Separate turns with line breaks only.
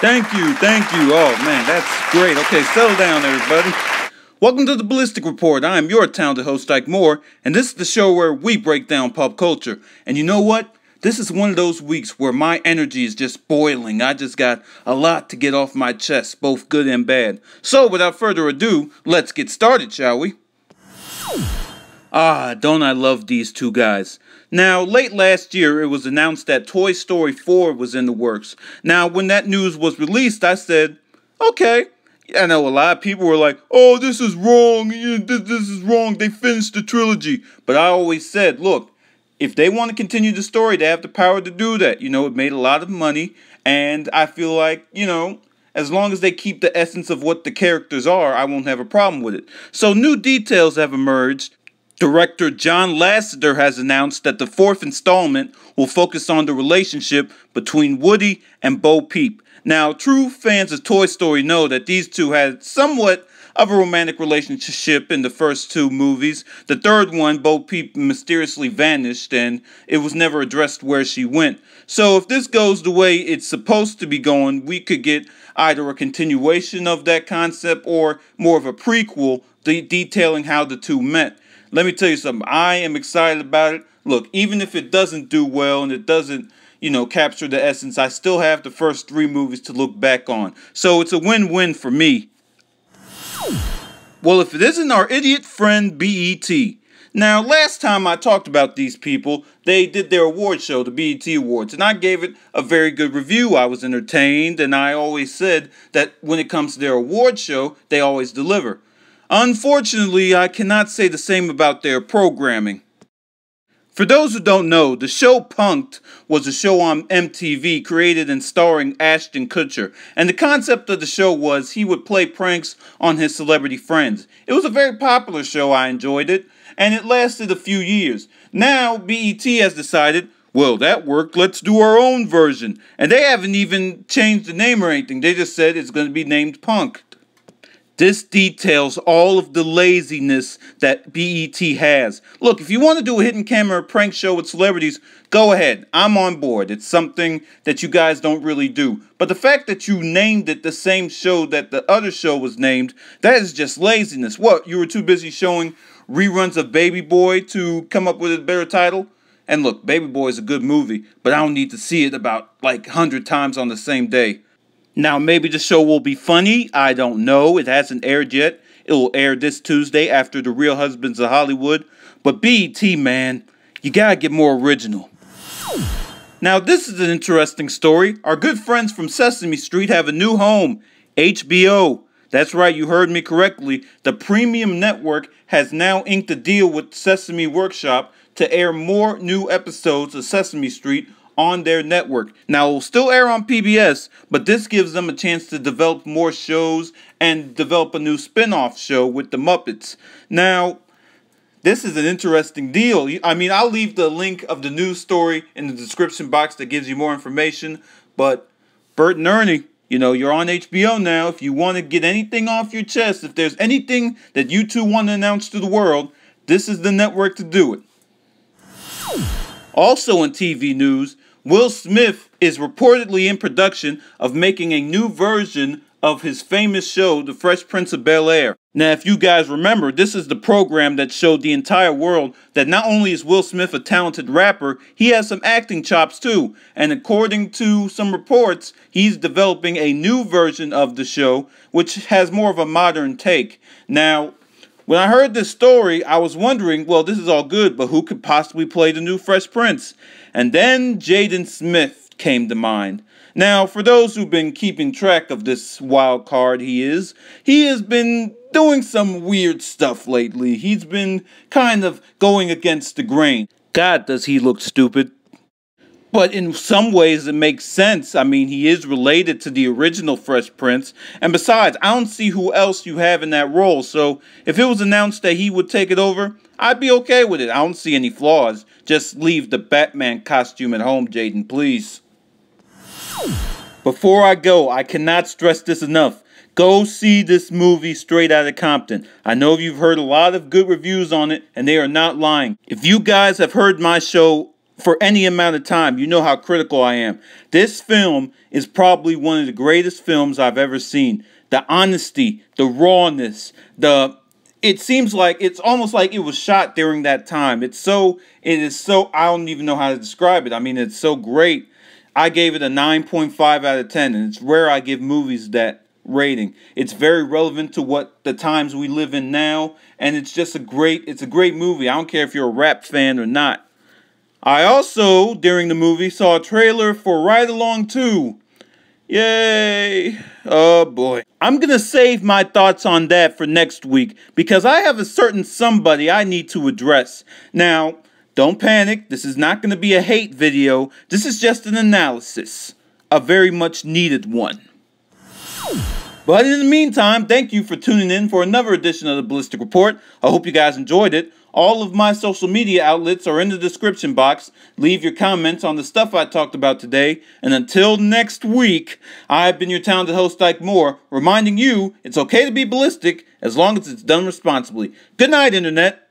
Thank you, thank you. Oh man, that's great. Okay, settle down everybody. Welcome to the Ballistic Report. I am your talented host, Ike Moore, and this is the show where we break down pop culture. And you know what? This is one of those weeks where my energy is just boiling. I just got a lot to get off my chest, both good and bad. So without further ado, let's get started, shall we? Ah, don't I love these two guys. Now, late last year, it was announced that Toy Story 4 was in the works. Now, when that news was released, I said, okay. I know a lot of people were like, oh, this is wrong, this is wrong, they finished the trilogy. But I always said, look, if they want to continue the story, they have the power to do that. You know, it made a lot of money, and I feel like, you know, as long as they keep the essence of what the characters are, I won't have a problem with it. So new details have emerged. Director John Lasseter has announced that the fourth installment will focus on the relationship between Woody and Bo Peep. Now, true fans of Toy Story know that these two had somewhat of a romantic relationship in the first two movies. The third one, Bo Peep mysteriously vanished and it was never addressed where she went. So if this goes the way it's supposed to be going, we could get either a continuation of that concept or more of a prequel detailing how the two met. Let me tell you something, I am excited about it. Look, even if it doesn't do well and it doesn't, you know, capture the essence, I still have the first three movies to look back on. So it's a win-win for me. Well, if it isn't our idiot friend BET. Now, last time I talked about these people, they did their award show, the BET Awards, and I gave it a very good review. I was entertained, and I always said that when it comes to their award show, they always deliver. Unfortunately, I cannot say the same about their programming. For those who don't know, the show Punk'd was a show on MTV created and starring Ashton Kutcher, and the concept of the show was he would play pranks on his celebrity friends. It was a very popular show, I enjoyed it, and it lasted a few years. Now, BET has decided, well, that worked, let's do our own version. And they haven't even changed the name or anything, they just said it's going to be named Punk'd. This details all of the laziness that BET has. Look, if you want to do a hidden camera prank show with celebrities, go ahead. I'm on board. It's something that you guys don't really do. But the fact that you named it the same show that the other show was named, that is just laziness. What, you were too busy showing reruns of Baby Boy to come up with a better title? And look, Baby Boy is a good movie, but I don't need to see it about like 100 times on the same day. Now, maybe the show will be funny. I don't know. It hasn't aired yet. It will air this Tuesday after The Real Husbands of Hollywood. But BET, man, you gotta get more original. Now, this is an interesting story. Our good friends from Sesame Street have a new home, HBO. That's right, you heard me correctly. The premium network has now inked a deal with Sesame Workshop to air more new episodes of Sesame Street on their network. Now, it will still air on PBS, but this gives them a chance to develop more shows and develop a new spin-off show with the Muppets. Now, this is an interesting deal. I mean, I'll leave the link of the news story in the description box that gives you more information, but Bert and Ernie, you know, you're on HBO now. If you want to get anything off your chest, if there's anything that you two want to announce to the world, this is the network to do it. Also in TV news, Will Smith is reportedly in production of making a new version of his famous show, The Fresh Prince of Bel-Air. Now, if you guys remember, this is the program that showed the entire world that not only is Will Smith a talented rapper, he has some acting chops too. And according to some reports, he's developing a new version of the show, which has more of a modern take. Now, when I heard this story, I was wondering, well, this is all good, but who could possibly play the new Fresh Prince? And then Jaden Smith came to mind. Now, for those who've been keeping track of this wild card he has been doing some weird stuff lately. He's been kind of going against the grain. God, does he look stupid. But in some ways it makes sense. I mean, he is related to the original Fresh Prince. And besides, I don't see who else you have in that role. So if it was announced that he would take it over, I'd be okay with it. I don't see any flaws. Just leave the Batman costume at home, Jaden, please. Before I go, I cannot stress this enough. Go see this movie Straight Outta Compton. I know you've heard a lot of good reviews on it, and they are not lying. If you guys have heard my show for any amount of time. You know how critical I am. This film is probably one of the greatest films I've ever seen. The honesty, the rawness, it seems like it's almost like it was shot during that time. It is so, I don't even know how to describe it. I mean, it's so great. I gave it a 9.5 out of 10, and it's rare I give movies that rating. It's very relevant to what the times we live in now, and it's a great movie. I don't care if you're a rap fan or not. I also, during the movie, saw a trailer for Ride Along 2. Yay! Oh boy. I'm gonna save my thoughts on that for next week because I have a certain somebody I need to address. Now, don't panic. This is not gonna be a hate video. This is just an analysis. A very much needed one. But in the meantime, thank you for tuning in for another edition of the Ballistic Report. I hope you guys enjoyed it. All of my social media outlets are in the description box. Leave your comments on the stuff I talked about today. And until next week, I've been your talented host, Ike Moore, reminding you it's okay to be ballistic as long as it's done responsibly. Good night, Internet.